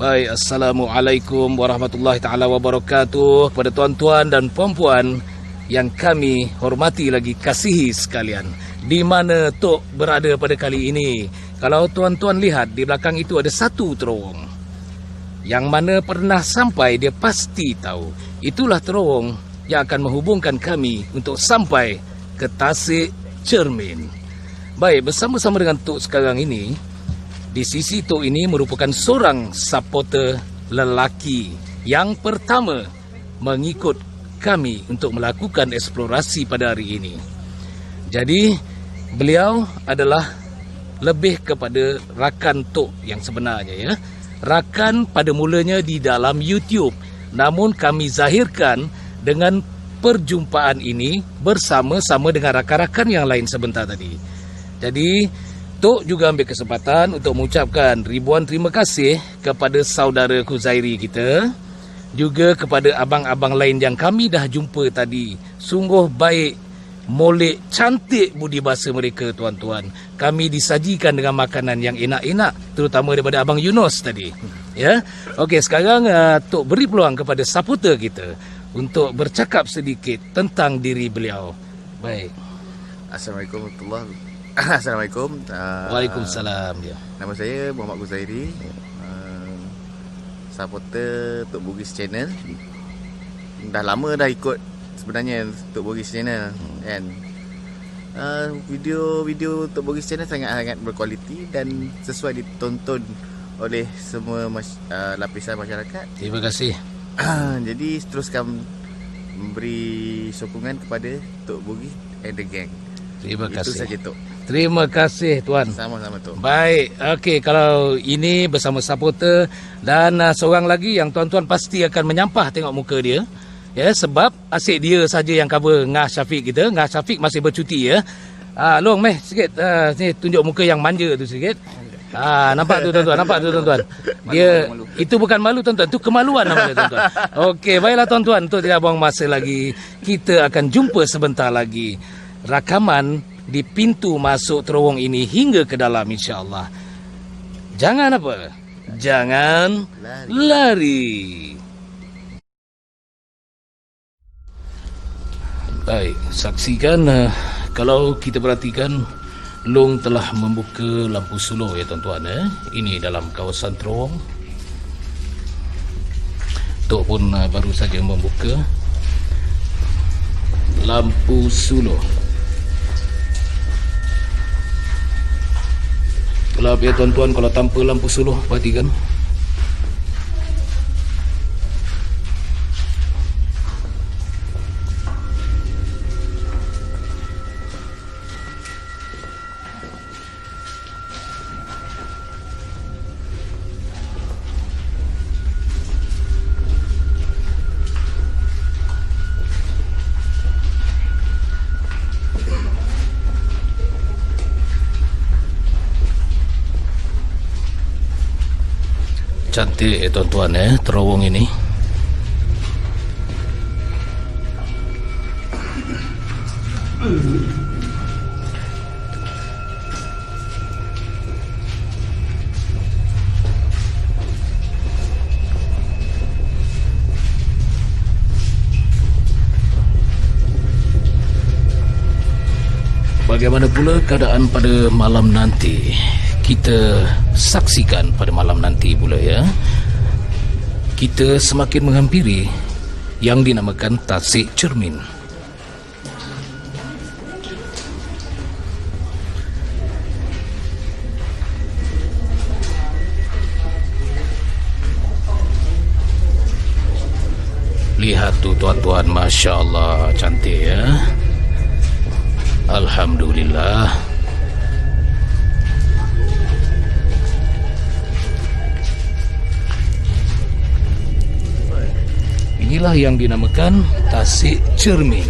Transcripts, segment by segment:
Baik, Assalamualaikum warahmatullahi ta'ala wabarakatuh. Kepada tuan-tuan dan puan-puan yang kami hormati lagi kasihi sekalian, di mana Tok berada pada kali ini. Kalau tuan-tuan lihat, di belakang itu ada satu terowong. Yang mana pernah sampai, dia pasti tahu. Itulah terowong yang akan menghubungkan kami untuk sampai ke Tasik Cermin. Baik, bersama-sama dengan Tok sekarang ini, di sisi Tok ini merupakan seorang supporter lelaki yang pertama mengikut kami untuk melakukan eksplorasi pada hari ini. Jadi, beliau adalah lebih kepada rakan Tok yang sebenarnya, ya. Rakan pada mulanya di dalam YouTube. Namun kami zahirkan dengan perjumpaan ini bersama-sama dengan rakan-rakan yang lain sebentar tadi. Jadi, Tok juga ambil kesempatan untuk mengucapkan ribuan terima kasih kepada saudara Khuzairi kita, juga kepada abang-abang lain yang kami dah jumpa tadi. Sungguh baik, molek, cantik budi bahasa mereka, tuan-tuan. Kami disajikan dengan makanan yang enak-enak, terutama daripada Abang Yunus tadi. Ya, okey, sekarang Tok beri peluang kepada supporter kita untuk bercakap sedikit tentang diri beliau. Baik. Assalamualaikum warahmatullahi wabarakatuh. Assalamualaikum. Waalaikumsalam. Ya. Nama saya Muhammad Khuzairi, supporter Tok Bugis Channel. Dah lama dah ikut sebenarnya Tok Bugis Channel, kan. Video Tok Bugis Channel sangat-sangat berkualiti dan sesuai ditonton oleh semua lapisan masyarakat. Terima kasih. Jadi teruskan memberi sokongan kepada Tok Bugis and the gang. Terima kasih. Itu saja, Tok. Terima kasih, Tuan. Sama-sama, Tok. Baik, okey, kalau ini bersama supporter dan seorang lagi yang tuan-tuan pasti akan menyampah tengok muka dia. Ya, sebab asyik dia saja yang cover Ngah Syafiq kita. Ngah Syafiq masih bercuti, ya. Long meh sikit. Ni tunjuk muka yang manja tu sikit. Nampak tu tuan-tuan, nampak tu tuan-tuan. Dia malu. Itu bukan malu tuan-tuan, itu kemaluan namanya tuan-tuan. Okey, baiklah tuan-tuan, untuk tidak buang masa lagi, kita akan jumpa sebentar lagi rakaman di pintu masuk terowong ini hingga ke dalam, insya-Allah. Jangan apa? jangan lari. Baik, saksikan kalau kita perhatikan Long telah membuka lampu suluh ya tuan-tuan. Ini dalam kawasan terowong. Tok pun baru saja membuka lampu suluh. Gelap ya tuan-tuan kalau tanpa lampu suluh, perhatikan. Cantik ya tuan-tuan terowong ini. Bagaimana pula keadaan pada malam nanti? Kita saksikan pada malam nanti pula ya. Kita semakin menghampiri yang dinamakan Tasik Cermin. Lihat tu tuan-tuan, Masya Allah, cantik ya. Alhamdulillah. Inilah yang dinamakan Tasik Cermin.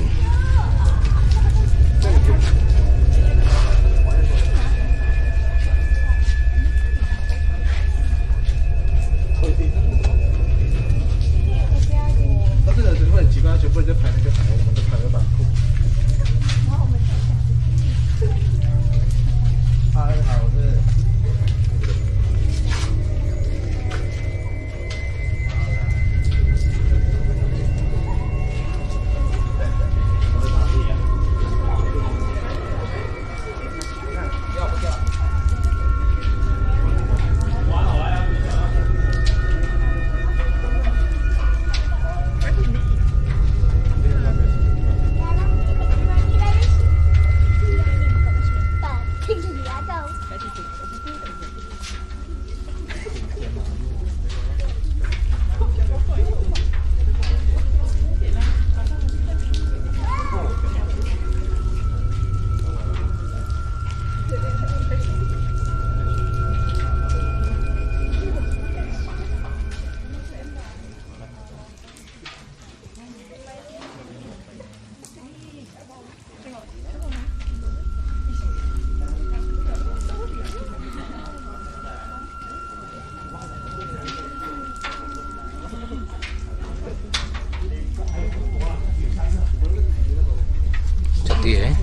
Cantik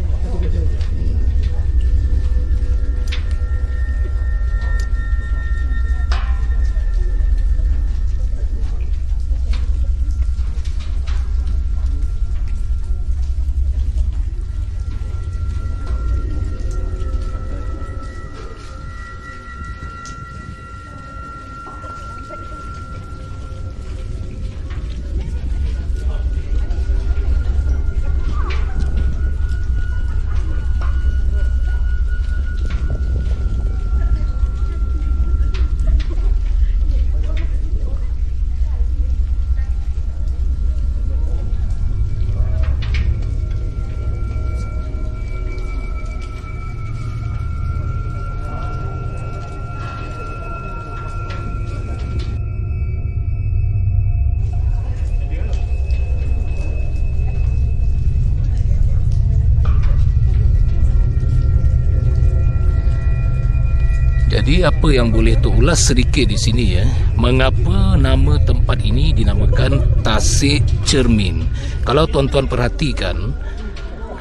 Jadi apa yang boleh ulas sedikit di sini ya, mengapa nama tempat ini dinamakan Tasik Cermin? Kalau tuan-tuan perhatikan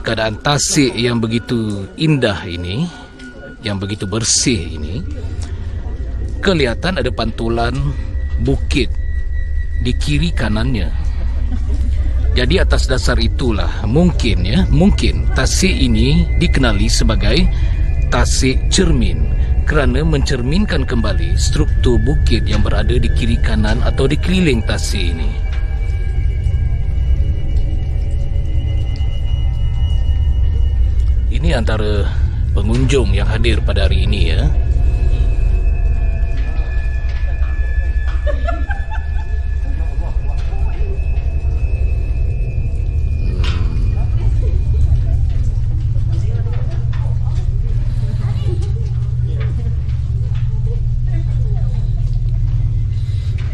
keadaan tasik yang begitu indah ini, yang begitu bersih ini, kelihatan ada pantulan bukit di kiri kanannya. Jadi atas dasar itulah mungkin tasik ini dikenali sebagai tasik cermin kerana mencerminkan kembali struktur bukit yang berada di kiri kanan atau di keliling tasik ini. Ini antara pengunjung yang hadir pada hari ini ya.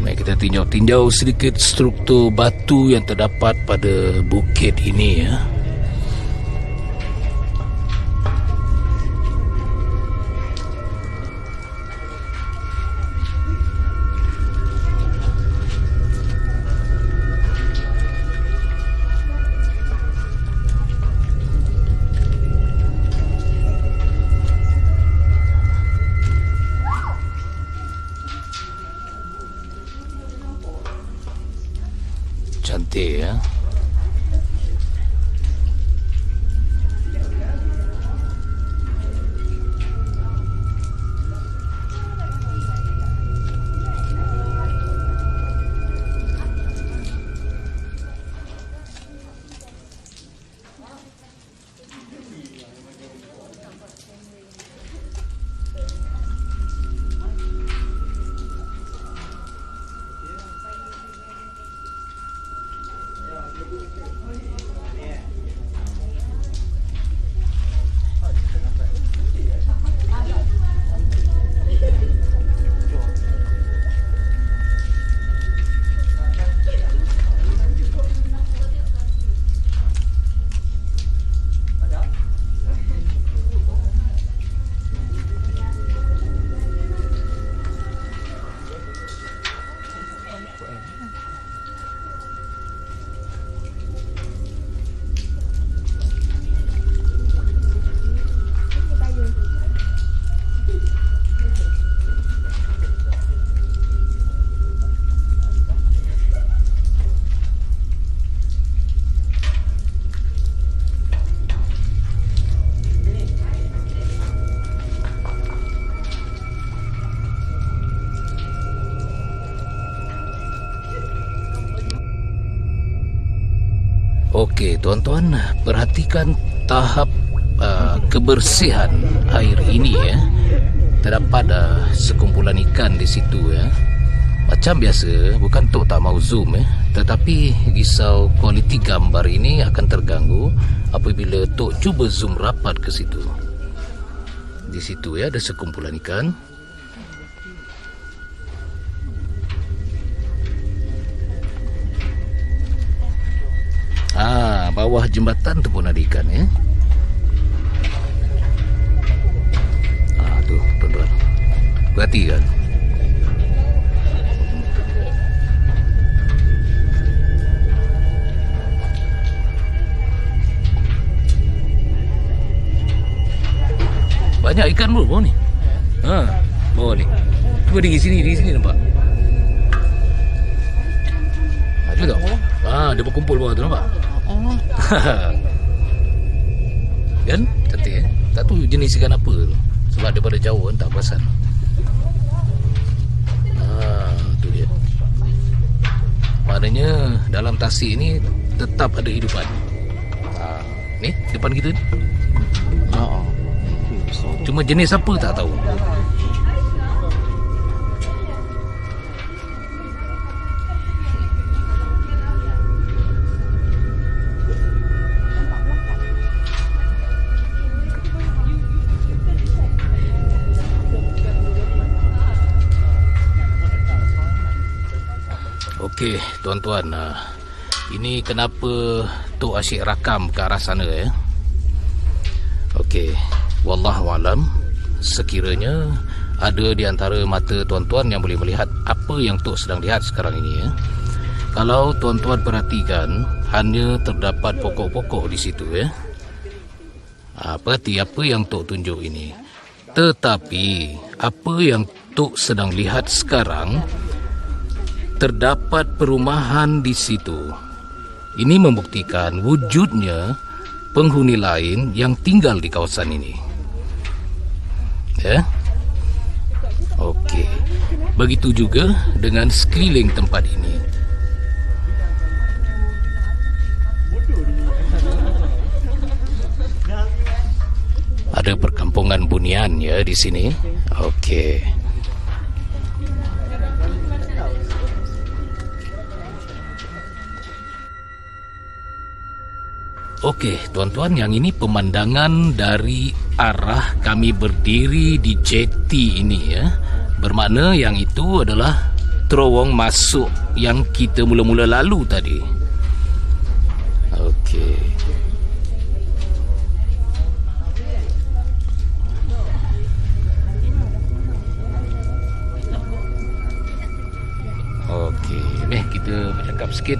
Mari kita tinjau sedikit struktur batu yang terdapat pada bukit ini ya. Cantik ya. Okey, tuan-tuan, perhatikan tahap kebersihan air ini ya. Terdapat sekumpulan ikan di situ ya. Macam biasa, bukan tok tak mau zoom ya, tetapi risau kualiti gambar ini akan terganggu apabila tok cuba zoom rapat ke situ. Di situ ya ada sekumpulan ikan. Bawah jembatan tu pun ada ikan ya. Tu tuan-tuan, perhatikan. Banyak ikan bawah ni. Bawah ni. Cuba di sini nampak. Ada tak? Dia berkumpul bawah tu nampak. Kan? Cantik eh? Tak tahu jenis ikan apa tu. Sebab daripada jauh kan tak perasan. Tu dia. Maknanya dalam tasik ni tetap ada hidupan. Ni depan kita ni. Cuma jenis apa tak tahu. Okey, tuan-tuan, ini kenapa Tok asyik rakam ke arah sana ya. Okey, wallahualam, sekiranya ada di antara mata tuan-tuan yang boleh melihat apa yang Tok sedang lihat sekarang ini ya. Kalau tuan-tuan perhatikan, hanya terdapat pokok-pokok di situ ya. Perhati apa yang Tok tunjuk ini. Tetapi apa yang Tok sedang lihat sekarang, terdapat perumahan di situ. Ini membuktikan wujudnya penghuni lain yang tinggal di kawasan ini. Ya. Okey. Begitu juga dengan sekeliling tempat ini. Ada perkampungan bunian ya di sini. Okey. Okey, tuan-tuan, yang ini pemandangan dari arah kami berdiri di jeti ini ya. Bermakna yang itu adalah terowong masuk yang kita mula-mula lalu tadi. Okey. Okey, kita bercakap sikit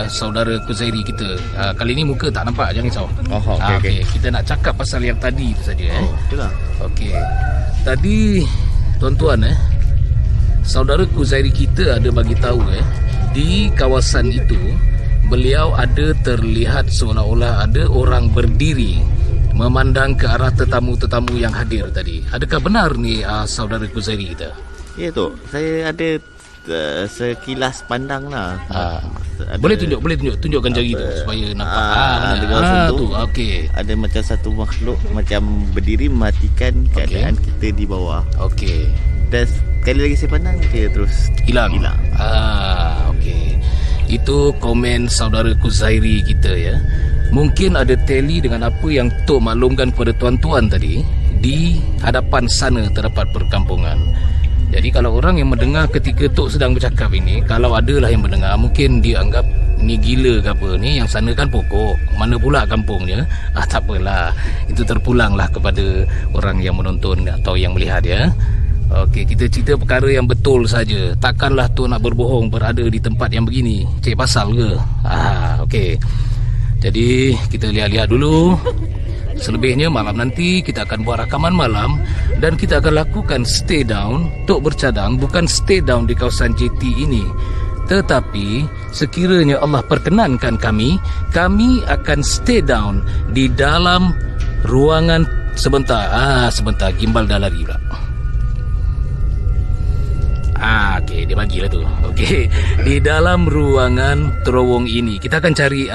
saudara Kuzairi kita. Kali ni muka tak nampak, jangan risau. Okey. Kita nak cakap pasal yang tadi tu saja Itulah. Okey. Tadi tuan-tuan saudara Kuzairi kita ada bagi tahu di kawasan itu beliau ada terlihat seolah-olah ada orang berdiri memandang ke arah tetamu-tetamu yang hadir tadi. Adakah benar ni saudara Kuzairi kita? Ya tu, saya ada sekilas pandang lah. Boleh tunjukkan jari tu supaya nampak. Tu okey. Ada macam satu makhluk macam berdiri mematikan keadaan kita di bawah. Okey. Dan sekali lagi saya pandang dia terus hilang. Okey. Itu komen saudara Kuzairi kita ya. Mungkin ada tally dengan apa yang Tok maklumkan kepada tuan-tuan tadi. Di hadapan sana terdapat perkampungan. Jadi kalau orang yang mendengar ketika Tok sedang bercakap ini, kalau adalah yang mendengar, mungkin dia anggap ni gila ke apa ni, yang sana kan pokok, mana pula kampungnya. Tak apalah, itu terpulanglah kepada orang yang menonton atau yang melihat ya. Okey, kita cerita perkara yang betul saja. Takkanlah Tok nak berbohong berada di tempat yang begini. Cik pasal ke? Okey. Jadi kita lihat-lihat dulu. Selebihnya malam nanti kita akan buat rakaman malam dan kita akan lakukan stay down. Tok bercadang bukan stay down di kawasan JT ini, tetapi sekiranya Allah perkenankan kami akan stay down di dalam ruangan sebentar gimbal dah lari pula. Okey, dia bagilah tu. Okey, di dalam ruangan terowong ini kita akan cari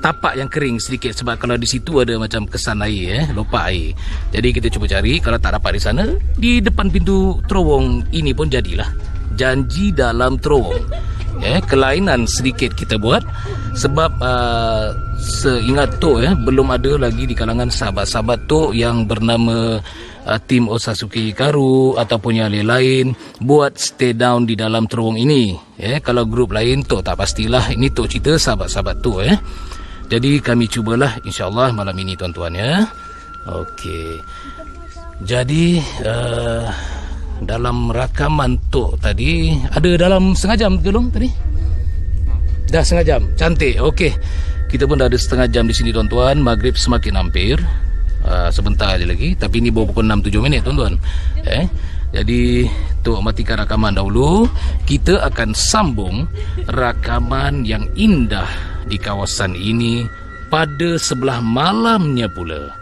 tapak yang kering sedikit, sebab kalau di situ ada macam kesan air lopak air. Jadi kita cuba cari, kalau tak dapat di sana, di depan pintu terowong ini pun jadilah. Janji dalam terowong. Kelainan sedikit kita buat sebab seingat Tok belum ada lagi di kalangan sahabat-sahabat Tok yang bernama tim Osazuki Hikaru ataupun yang lain buat stay down di dalam terowong ini. Kalau grup lain Tok tak pastilah. Ini Tok cerita sahabat-sahabat Tok Jadi kami cubalah insya-Allah malam ini tuan-tuan ya. Okey. Jadi dalam rakaman Tok tadi ada dalam setengah jam ke long tadi? Dah setengah jam. Cantik. Okey. Kita pun dah ada setengah jam di sini tuan-tuan. Maghrib semakin hampir. Sebentar aja lagi. Tapi ini baru pukul 6-7 minit tuan-tuan. Jadi Tok matikan rakaman dahulu. Kita akan sambung rakaman yang indah di kawasan ini pada sebelah malamnya pula.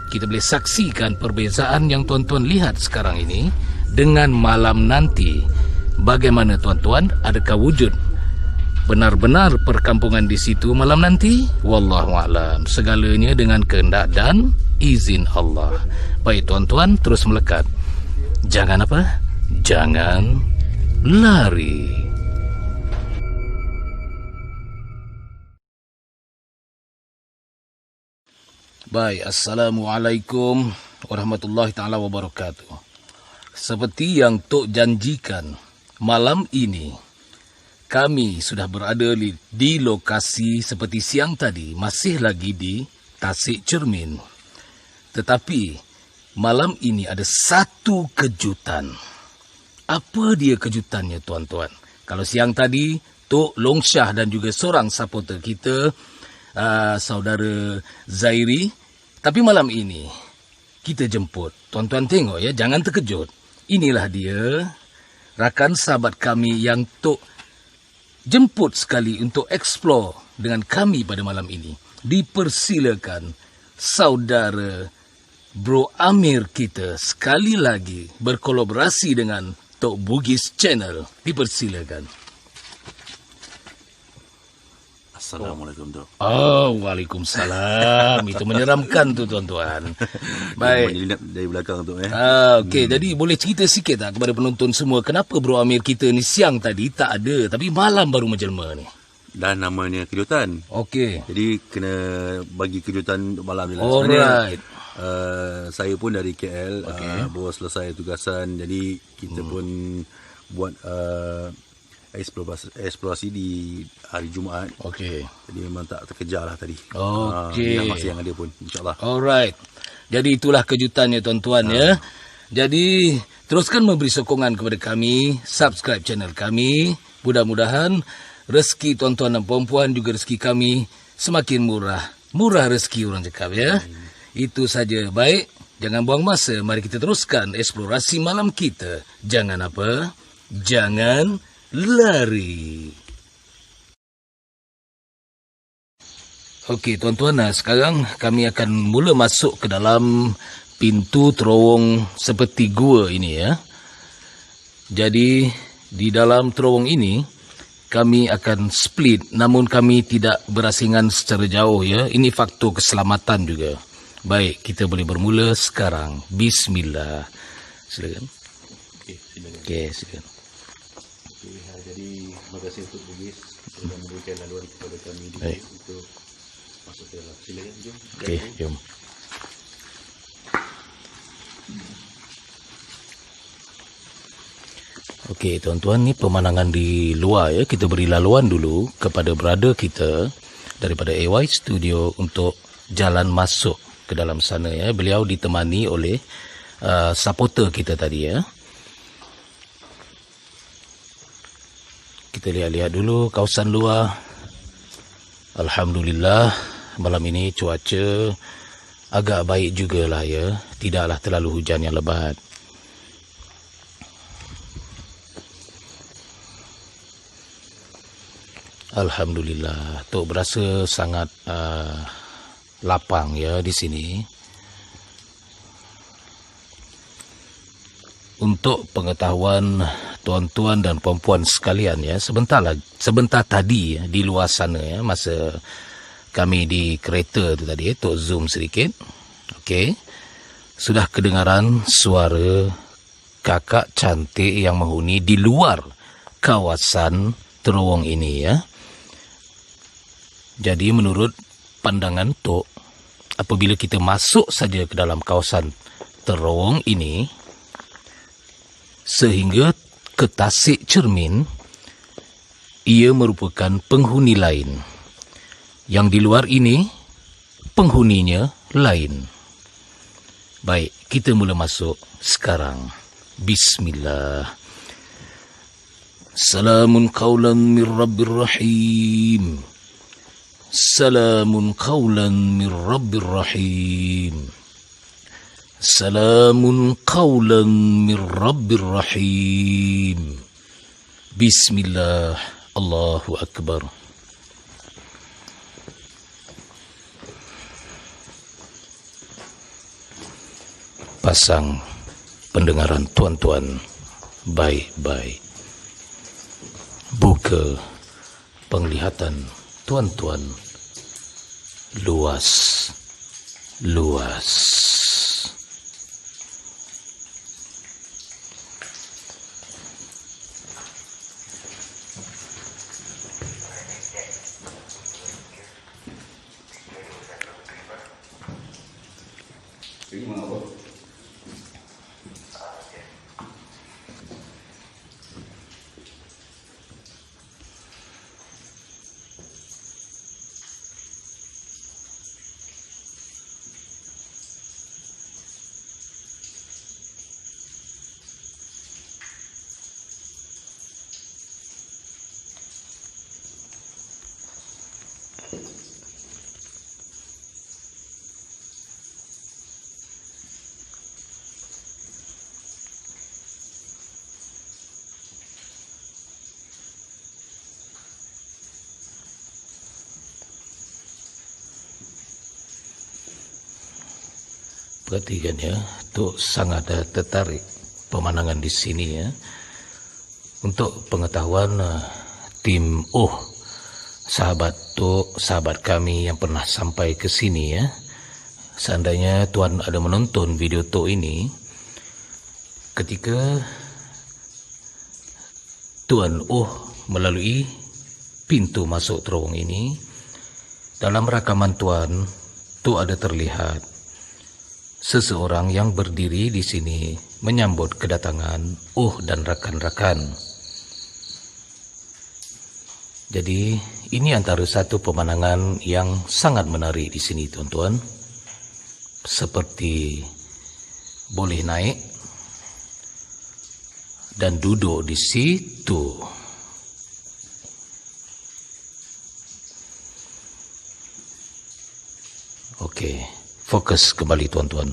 Kita boleh saksikan perbezaan yang tuan-tuan lihat sekarang ini dengan malam nanti. Bagaimana tuan-tuan? Adakah wujud benar-benar perkampungan di situ malam nanti? Wallahualam. Segalanya dengan kehendak dan izin Allah. Baik tuan-tuan, terus melekat. Jangan apa? Jangan lari. Baik, Assalamualaikum warahmatullahi ta'ala wabarakatuh. Seperti yang Tok janjikan, malam ini kami sudah berada di lokasi seperti siang tadi, masih lagi di Tasik Cermin. Tetapi malam ini ada satu kejutan. Apa dia kejutannya tuan-tuan? Kalau siang tadi Tok Longsyah dan juga seorang supporter kita, saudara Zairi. Tapi malam ini kita jemput. Tuan-tuan tengok ya, jangan terkejut. Inilah dia, rakan sahabat kami yang Tok jemput sekali untuk explore dengan kami pada malam ini. Dipersilakan saudara Bro Amir kita sekali lagi berkolaborasi dengan Tok Bugis Channel. Dipersilakan. Assalamualaikum Tok. Oh, waalaikumsalam. Itu menyeramkan tu tuan-tuan. Baik. Menyelinap dari belakang Tok Okey, jadi boleh cerita sikit tak kepada penonton semua kenapa Bro Amir kita ni siang tadi tak ada tapi malam baru menjelma ni? Dan namanya kejutan. Okey. Jadi kena bagi kejutan untuk malam ni lah. Alright. Saya pun dari KL, baru selesai tugasan. Jadi kita pun buat eksplorasi di hari Jumaat. Okey. Jadi memang tak terkejar lah tadi. Okey. Inilah masa yang ada pun, insyaAllah. Alright. Jadi itulah kejutannya tuan-tuan ya. Jadi teruskan memberi sokongan kepada kami, subscribe channel kami. Mudah-mudahan rezeki tuan-tuan dan puan-puan juga rezeki kami semakin murah. Murah rezeki orang cakap ya. Itu saja. Baik, jangan buang masa. Mari kita teruskan eksplorasi malam kita. Jangan apa? Jangan lari. Okey tuan-tuan, sekarang kami akan mula masuk ke dalam pintu terowong seperti gua ini ya. Jadi di dalam terowong ini kami akan split, namun kami tidak berasingan secara jauh ya. Ini faktor keselamatan juga. Baik, kita boleh bermula sekarang. Bismillah. Silakan. Okey, silakan. Jadi terima kasih untuk Bugis sudah memberikan laluan kepada kami untuk masuk ke dalam. Silakan, jom. Okey, jom. Okey, tuan-tuan, ni pemandangan di luar ya. Kita beri laluan dulu kepada brother kita daripada AY Studio untuk jalan masuk ke dalam sana ya. Beliau ditemani oleh supporter kita tadi ya. Kita lihat-lihat dulu kawasan luar. Alhamdulillah, malam ini cuaca agak baik jugalah ya. Tidaklah terlalu hujan yang lebat. Alhamdulillah, Tok berasa sangat lapang ya di sini. Untuk pengetahuan tuan-tuan dan puan-puan sekalian ya, sebentar tadi ya, di luar sana ya, masa kami di kereta tu tadi, Tok zoom sedikit. Okey. Sudah kedengaran suara kakak cantik yang menghuni di luar kawasan terowong ini ya. Jadi menurut pandangan Tok, apabila kita masuk saja ke dalam kawasan terowong ini sehingga ke Tasik Cermin, ia merupakan penghuni lain. Yang di luar ini, penghuninya lain. Baik, kita mula masuk sekarang. Bismillah. Salamun qawlan min Rabbir Rahim. Salamun qawlan min Rabbir Rahim. Salamun qawlan min Rabbir Rahim. Bismillah. Allahu Akbar. Pasang pendengaran tuan-tuan baik-baik. Buka penglihatan tuan-tuan luas. perhatikan ya, Tok sangat tertarik pemandangan di sini ya. Untuk pengetahuan tim sahabat Tok, sahabat kami yang pernah sampai ke sini ya. Seandainya tuan ada menonton video Tok ini, ketika tuan melalui pintu masuk terowong ini, dalam rakaman tuan Tok ada terlihat seseorang yang berdiri di sini menyambut kedatangan dan rakan-rakan. Jadi ini antara satu pemandangan yang sangat menarik di sini tuan-tuan. Seperti boleh naik dan duduk di situ. Okey, fokus kembali tuan-tuan.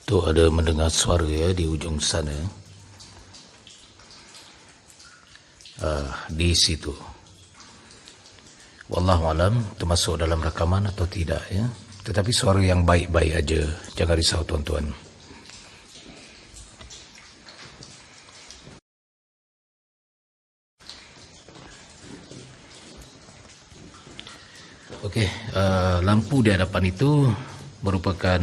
Tu ada mendengar suara ya di ujung sana. Di situ. Wallahualam termasuk dalam rakaman atau tidak ya. Tetapi suara yang baik-baik aja. Jangan risau tuan-tuan. Okey, lampu di hadapan itu merupakan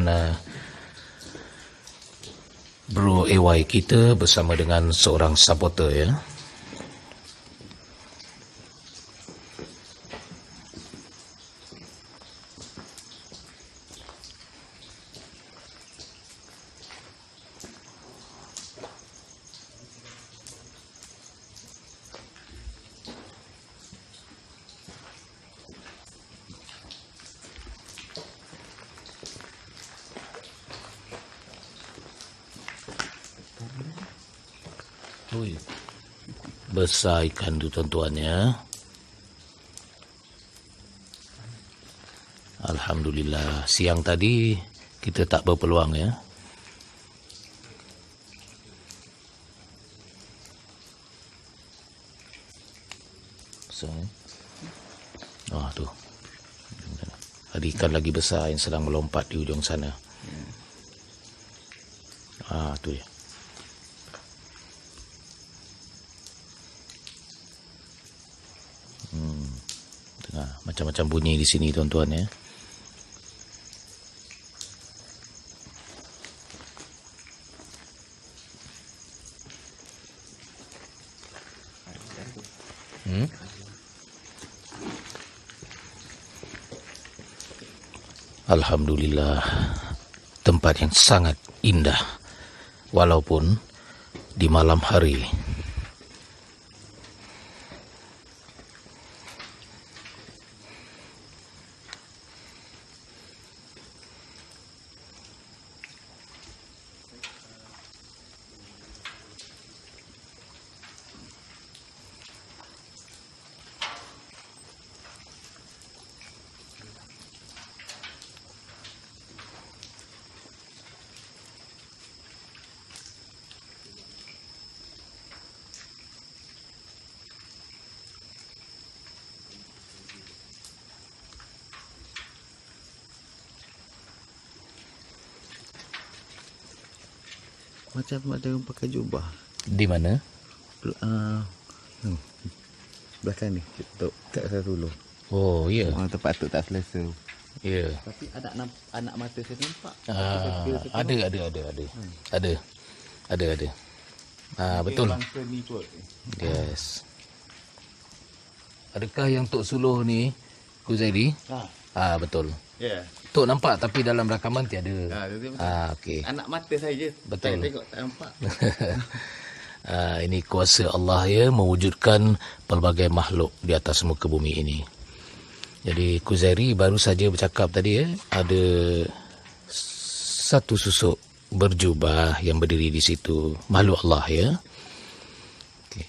Bro AY kita bersama dengan seorang supporter ya. Besar ikan tu tuan-tuan ya. Alhamdulillah. Siang tadi kita tak berpeluang ya. So, tu. Ada ikan lagi besar yang sedang melompat di ujung sana. Tu dia. Tengah macam-macam bunyi di sini tuan-tuan ya. Alhamdulillah, tempat yang sangat indah walaupun di malam hari. Macam ada orang pakai jubah. Di mana? Belakang ni, tok kat Sulu. Oh, ya. Tempat tu tak selesa. Ya. Tapi anak mata saya nampak. Ada. Betul. Bangsa ni kot. Yes. Adakah yang Tok Suluh ni Huzairi? Betul. Ya. Tok nampak tapi dalam rakaman tiada. Okey. Anak mata saya je. Betul. Saya tengok tak nampak. Ini kuasa Allah ya mewujudkan pelbagai makhluk di atas muka bumi ini. Jadi Kuzairi baru saja bercakap tadi ya, ada satu susuk berjubah yang berdiri di situ, makhluk Allah ya. Okey.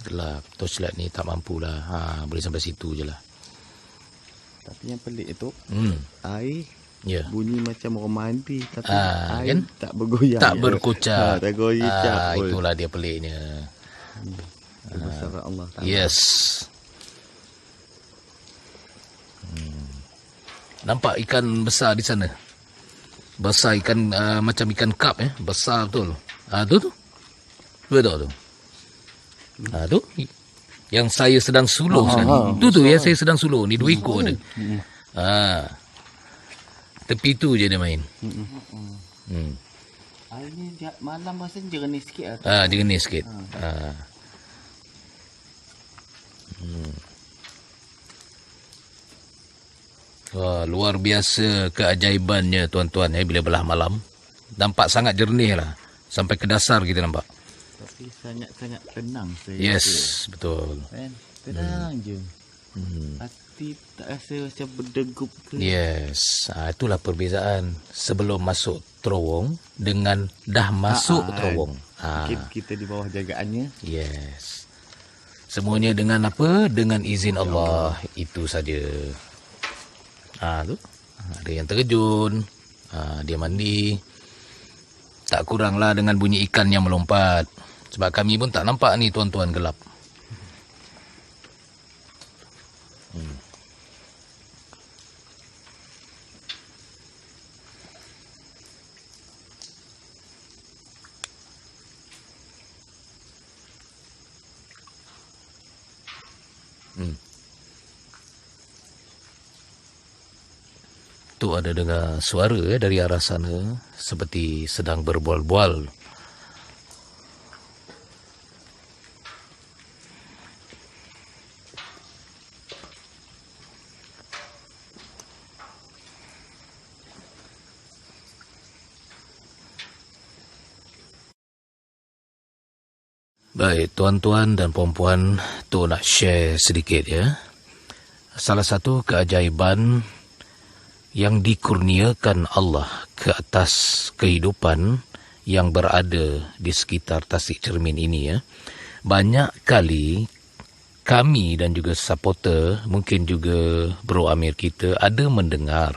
Gelap, torchlight ni tak mampulah. Boleh sampai situ je lah. Tapi yang pelik tu, air Ya. bunyi macam orang mandi tapi air kan? tak bergoyang. Tak berkocak. Tak goyang. Itulah dia peliknya. Besar Allah Taala. Yes. Nampak ikan besar di sana. Besar ikan macam ikan kap besar betul. Tu. Betul tu. Tu. Yang saya sedang suluh sekarang. Tu ya saya sedang suluh. Ni 2 ekor ada. Tepi tu je dia main. Air ni malam rasa jernih sikit lah. Jernih sikit. Wah, luar biasa keajaibannya tuan-tuan bila belah malam. Nampak sangat jernih lah. Sampai ke dasar kita nampak. Tapi sangat-sangat tenang saya. Yes, betul. Kan? Tenang je. Hati tak rasa macam berdegup ke. Yes, itulah perbezaan sebelum masuk terowong dengan dah masuk terowong. Kita di bawah jagaannya. Yes. Semuanya dengan apa? Dengan izin Allah. Itu saja. Tu. Ada yang terjun. Dia mandi. Tak kuranglah dengan bunyi ikan yang melompat. Sebab kami pun tak nampak ni tuan-tuan, gelap. Tu ada dengar suara dari arah sana seperti sedang berbual-bual. Baik, tuan-tuan dan puan-puan, tu nak share sedikit ya. Salah satu keajaiban yang dikurniakan Allah ke atas kehidupan yang berada di sekitar Tasik Cermin ini ya. Banyak kali kami dan juga supporter, mungkin juga Bro Amir kita ada mendengar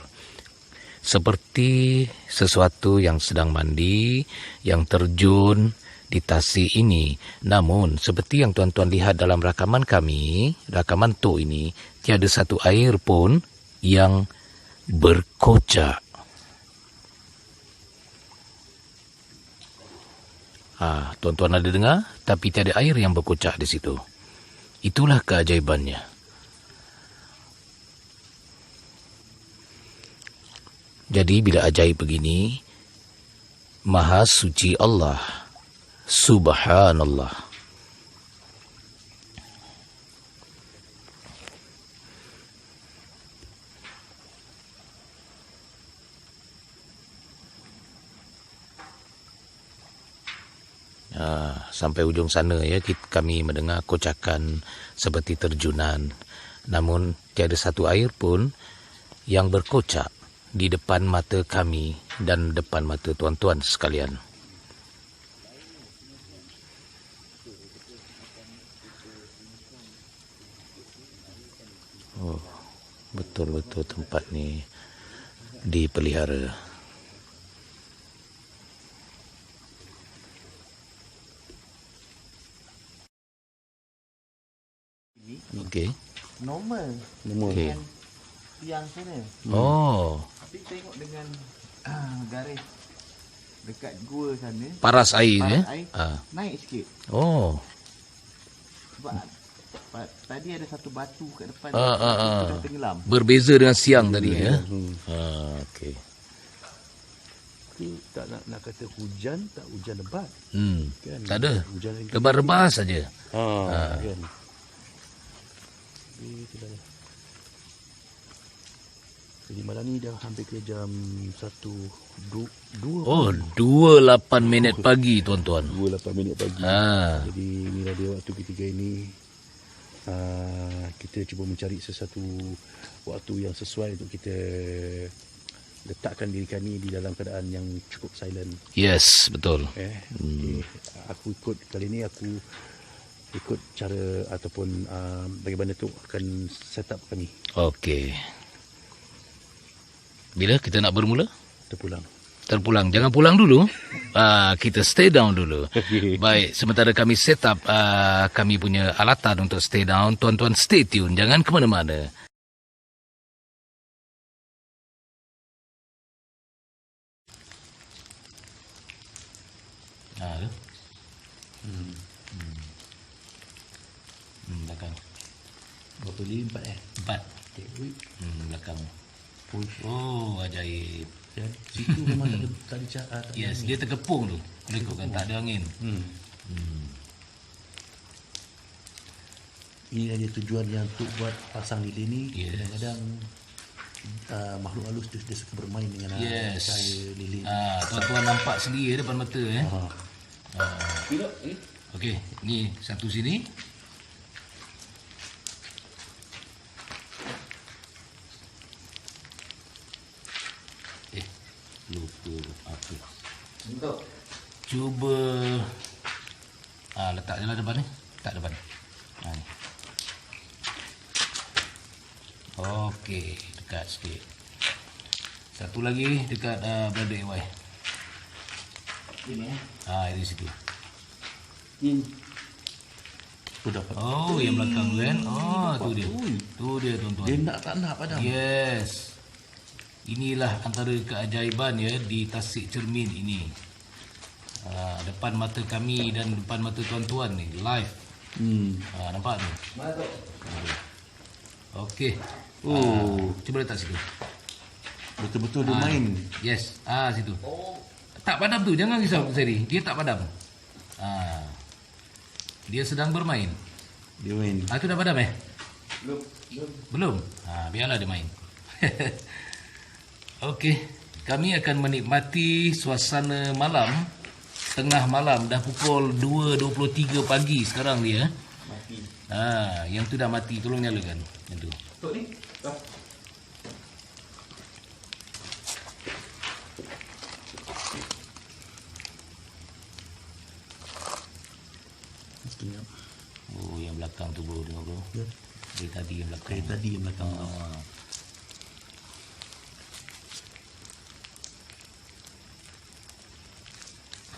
seperti sesuatu yang sedang mandi, yang terjun di Tasik ini. Namun seperti yang tuan-tuan lihat dalam rakaman kami, rakaman Tok ini, tiada satu air pun yang berkocak. Tuan-tuan ada dengar? Tapi tiada air yang berkocak di situ. Itulah keajaibannya. Jadi bila ajaib begini, Maha Suci Allah, Subhanallah. Sampai ujung sana ya, kami mendengar kocakan seperti terjunan. Namun tiada satu air pun yang berkocak di depan mata kami dan depan mata tuan-tuan sekalian. Oh, betul-betul tempat ni dipelihara. Okey. Normal. Okey. Tiang sana. Oh, Tapi tengok dengan garis dekat gua sana, paras air ya. paras air naik sikit. Oh. Sebab tadi ada satu batu kat depan Ah. dah tenggelam. Berbeza dengan siang tadi ya. Okey. Tapi tak nak kata hujan, tak hujan lebat. Kan? Tak ada. Hujan Rebas-rebas saja. Kan. Jadi malam ni dah hampir ke jam 2 Oh, 2:08 minit pagi tuan-tuan. 28 minit pagi. Jadi inilah dia waktu ketiga ini. Kita cuba mencari sesuatu waktu yang sesuai untuk kita letakkan diri kami di dalam keadaan yang cukup silent. Yes, betul. Okay. Aku kali ni aku ikut cara ataupun bagaimana tu akan set up kami. Okey. Bila kita nak bermula? Terpulang. Jangan pulang dulu. Kita stay down dulu. Baik, sementara kami set up kami punya alatan untuk stay down, tuan-tuan stay tune. Jangan ke mana-mana. Belakang. Berapa ni? 4 4. Okay, wait. Belakang. Oh, ajaib. Dan situ memang tak ada cahaya. Yes, dia terkepung tu. Mereka kan tak ada angin. Ini dia tujuan yang untuk buat pasang lilin ni. Yes. Kadang-kadang makhluk halus dia suka bermain dengan cahaya lilin. Tuan-tuan nampak sendiri depan mata Okey, ni satu sini. Lupa apa. Cuba letak je lah depan ni. Letak depan. Ni. Okey, dekat sikit. Satu lagi dekat brother AY. Ini Di situ. Tu dapat. Oh, yang belakang tu kan. Tu dia. Tu dia tuan-tuan. Dia tak nak padam. Yes. Inilah antara keajaiban ya di Tasik Cermin ini. Depan mata kami dan depan mata tuan-tuan ni live. Nampak tu? Okey. Cuba letak situ. Betul-betul dia main. Yes. Situ. Tak padam tu, jangan risau Seri. Dia tak padam. Dia sedang bermain. Dia main. Itu dah padam Belum. Biarlah dia main. Okey, kami akan menikmati suasana malam, tengah malam, dah pukul 2.23 pagi sekarang dia. mati. Yang tu dah mati, tolong nyalakan. Yang tu. Tok ni. Oh, yang belakang tu bro, tengok bro. Ya. Dari tadi yang belakang. Dari tadi yang belakang.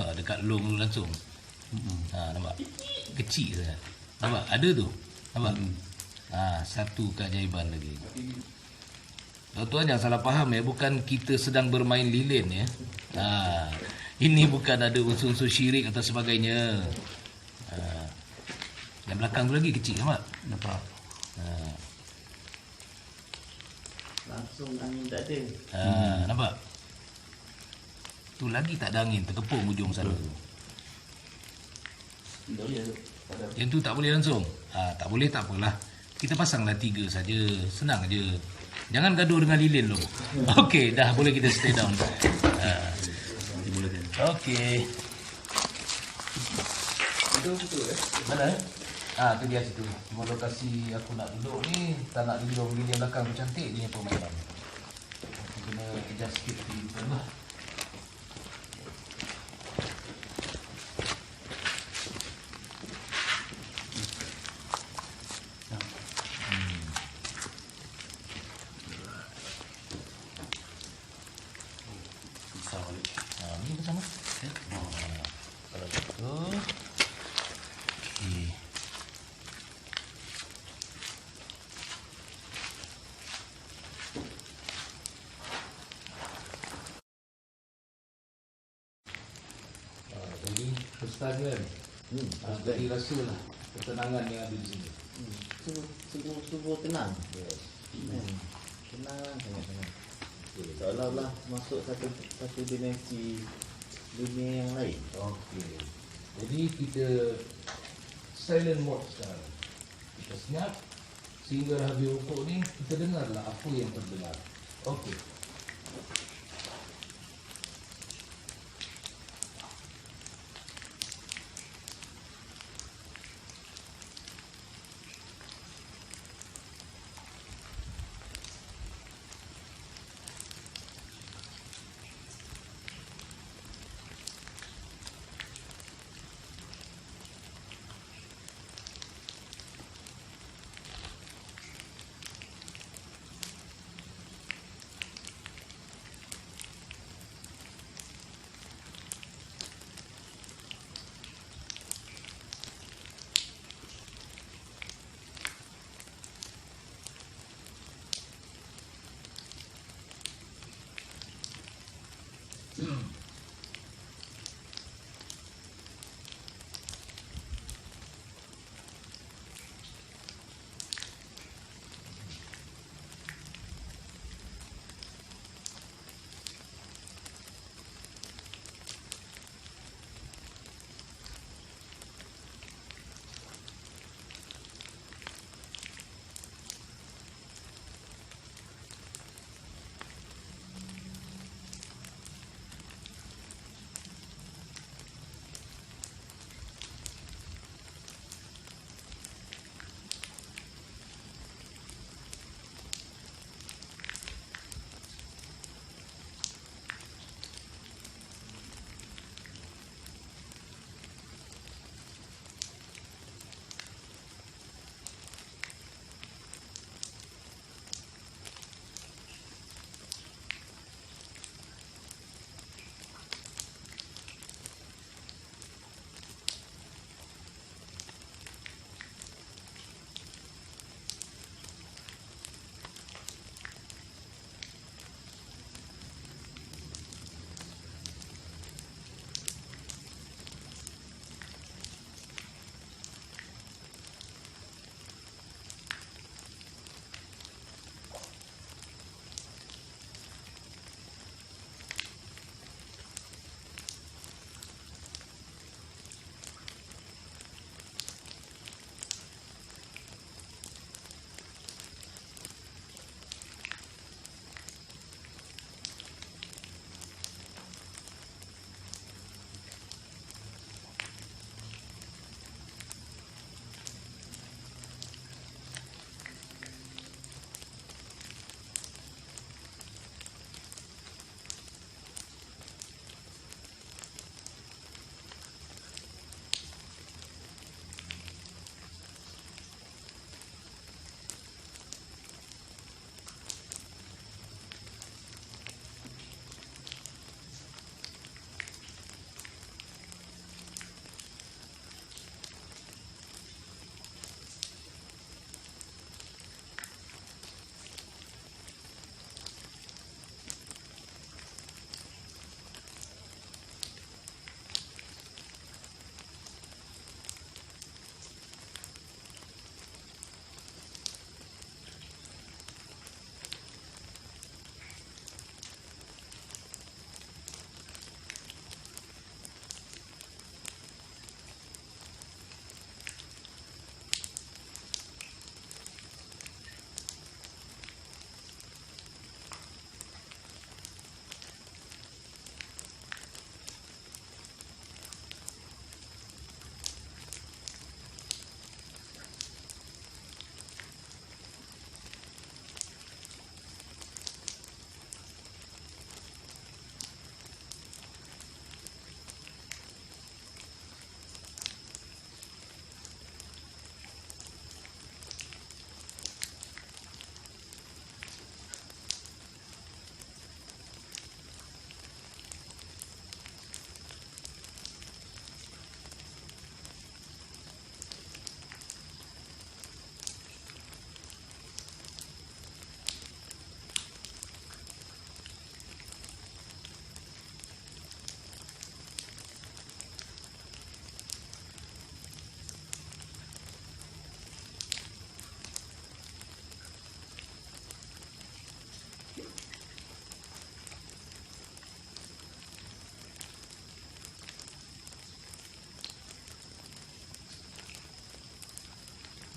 Dekat long tu langsung. Nampak? Kecil sangat. Nampak? Ada tu. Nampak? Satu keajaiban lagi. Tuan-tuan jangan salah faham ya, bukan kita sedang bermain lilin ya. Ini bukan ada unsur-unsur syirik atau sebagainya. Yang belakang tu lagi kecil, nampak? Nampak. Langsung angin tak ada. Nampak? Tu lagi tak ada angin, terkepung ujung sana tu. Tak boleh tu. Yang tu tak boleh langsung. Tak boleh tak apalah. Kita pasanglah 3 saja, senang aja. Jangan gaduh dengan lilin loh. Okey, dah boleh kita stay down. Dimulakan. Okey. Itu betul Mana? Tu dia situ. Cuma lokasi aku nak duduk ni, tak nak duduk begini yang belakang tu cantik dia punya permainan. Aku kena adjust sikit tu lah. Ni bersama. Kalau gitu. Okey. Jadi Ustaz kan? Jadi rasalah ketenangan yang ada di sini. Sungguh tenang. Tenang sangat. Seolah-olah masuk satu dimensi dunia yang lain. Okey. Jadi kita silent mode sekarang. Kita senyap sehingga habis rukuk ni kita dengarlah apa yang terdengar. Okey.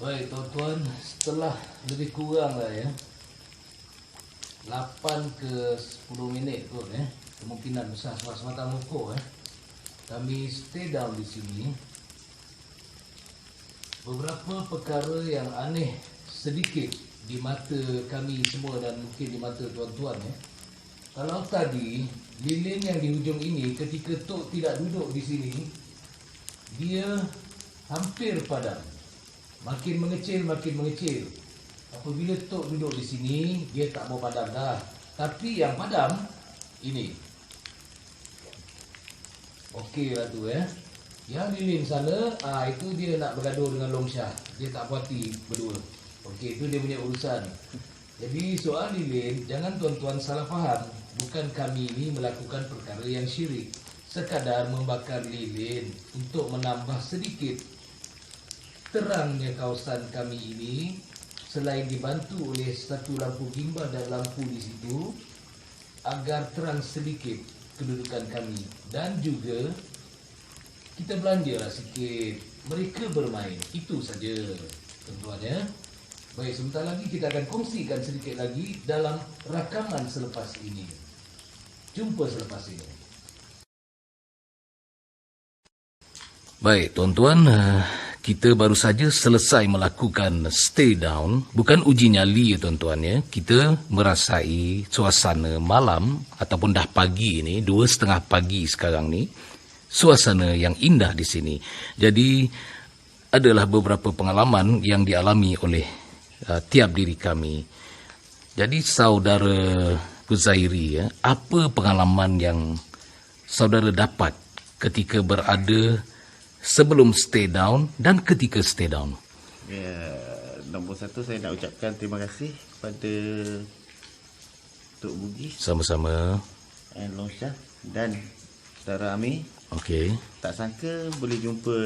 Baik tuan-tuan, setelah lebih kurang lah ya 8 ke 10 minit kot kemungkinan besar semata muka kami stay down di sini. Beberapa perkara yang aneh sedikit di mata kami semua dan mungkin di mata tuan-tuan Kalau tadi lilin yang di hujung ini ketika Tok tidak duduk di sini, dia hampir padam. Makin mengecil. Apabila Tok duduk di sini, dia tak mau padam dah. Tapi yang padam ini. Okey lah tu Yang lilin sana, itu dia nak bergaduh dengan Long Shah. Dia tak puati berdua. Okey, itu dia punya urusan. Jadi soal lilin, jangan tuan-tuan salah faham. Bukan kami ini melakukan perkara yang syirik. Sekadar membakar lilin untuk menambah sedikit terangnya kawasan kami ini. Selain dibantu oleh satu lampu gimbal dan lampu di situ, agar terang sedikit kedudukan kami. Dan juga kita belanjalah sikit. Mereka bermain. Itu saja tuan-tuan Baik, sebentar lagi kita akan kongsikan sedikit lagi dalam rakaman selepas ini. Jumpa selepas ini. Baik, tuan-tuan, kita baru saja selesai melakukan stay down. Bukan uji nyali tuan-tuan Kita merasai suasana malam ataupun dah pagi ni, 2:30 pagi sekarang ni. Suasana yang indah di sini. Jadi adalah beberapa pengalaman yang dialami oleh tiap diri kami. Jadi saudara Kuzairi, apa pengalaman yang saudara dapat ketika berada sebelum stay down dan ketika stay down? Ya, nombor satu saya nak ucapkan terima kasih kepada Tok Bugis, Sama-sama. Long Shah dan saudara Amir. Okey. Tak sangka boleh jumpa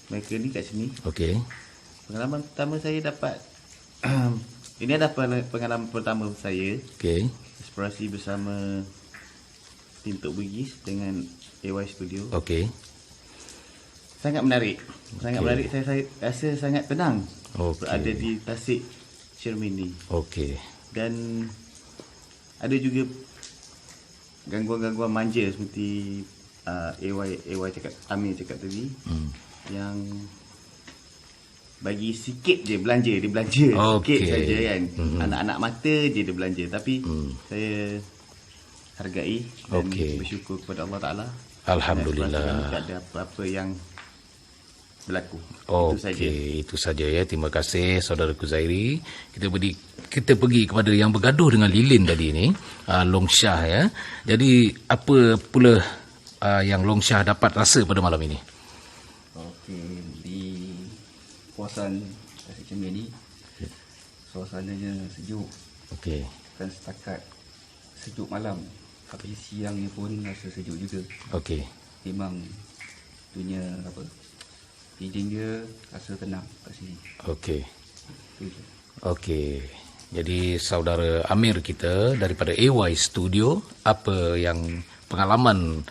mereka ni kat sini. Okey. Pengalaman pertama saya dapat ini adalah pengalaman pertama saya. Okey. Eksplorasi bersama tim Tok Bugis dengan AY Studio. Okey. Sangat menarik. Sangat menarik. Saya rasa sangat tenang berada di Tasik Cermin ni. Okey. Dan ada juga gangguan-gangguan manja seperti AY cakap, Amir cakap tadi, yang bagi sikit je belanja, dia belanja sikit saja kan. Anak-anak mata je dia belanja, tapi saya hargai dan bersyukur kepada Allah Taala. Alhamdulillah. Tak ada apa-apa yang berlaku. Itu saja Terima kasih saudara Kuzairi. Kita pergi kepada yang bergaduh dengan lilin tadi ni, Long Shah Jadi apa pula yang Long Shah dapat rasa pada malam ini? Okey, di kawasan Tasik Cermin ni suasananya sejuk. Okey. Bukan setakat sejuk malam, tapi siangnya pun rasa sejuk juga. Okey. Memang punya feeling dia rasa tenang kat sini. Okey. Itu je. Okey. Jadi saudara Amir kita daripada AY Studio, apa yang pengalaman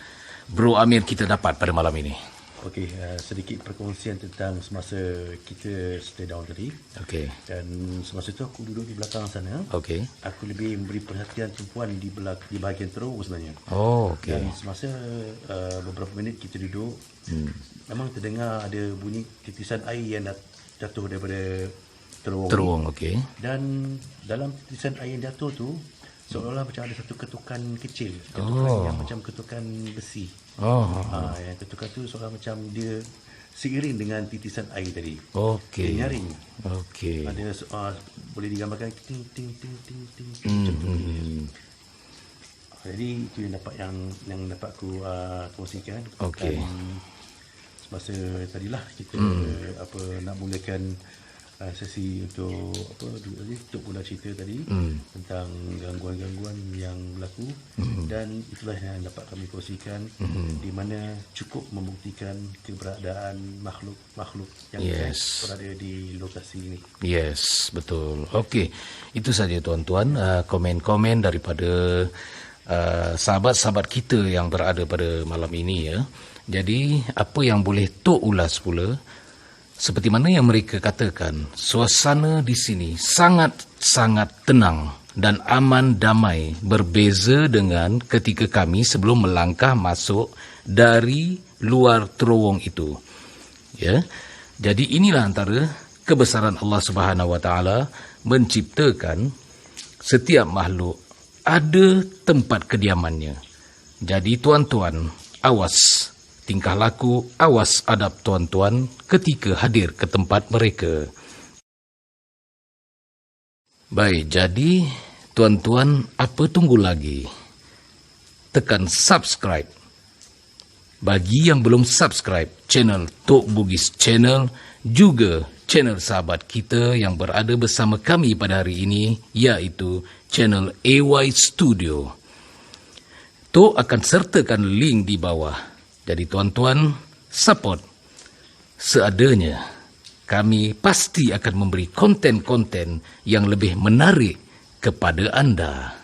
Bro Amir kita dapat pada malam ini? Okey, sedikit perkongsian tentang semasa kita stay down tadi. Okey. Dan semasa tu aku duduk di belakang sana. Okey. Aku lebih memberi perhatian tumpuan di bahagian terus sebenarnya. Oh, okey. Dan semasa beberapa minit kita duduk, memang terdengar ada bunyi titisan air yang jatuh daripada terowong. Okey. Dan dalam titisan air yang jatuh tu, seolah-olah macam ada satu ketukan kecil. Ketukan yang macam ketukan besi. Yang ketukan tu seolah macam dia seiring dengan titisan air tadi. Okey. Dia nyaring. Okey. Ada boleh digambarkan ting ting ting ting ting macam tu. Jadi itu yang dapat aku kongsikan. Okey. Semasa tadilah kita nak mulakan sesi untuk untuk pula cerita tadi tentang gangguan-gangguan yang berlaku, dan itulah yang dapat kami kongsikan, di mana cukup membuktikan keberadaan makhluk yang berada di lokasi ini. Yes, betul. Okey. Itu saja tuan-tuan komen-komen daripada sahabat-sahabat kita yang berada pada malam ini Jadi apa yang boleh Tok ulas pula, seperti mana yang mereka katakan, suasana di sini sangat-sangat tenang dan aman damai, berbeza dengan ketika kami sebelum melangkah masuk dari luar terowong itu. Ya. Jadi inilah antara kebesaran Allah Subhanahu wa taala menciptakan setiap makhluk ada tempat kediamannya. Jadi tuan-tuan, awas tingkah laku, awas adab tuan-tuan ketika hadir ke tempat mereka. Baik, jadi tuan-tuan, apa tunggu lagi? Tekan subscribe. Bagi yang belum subscribe channel Tok Bugis Channel, juga channel sahabat kita yang berada bersama kami pada hari ini, iaitu channel AY Studio. Tok akan sertakan link di bawah. Jadi tuan-tuan, support seadanya. Kami pasti akan memberi konten-konten yang lebih menarik kepada anda.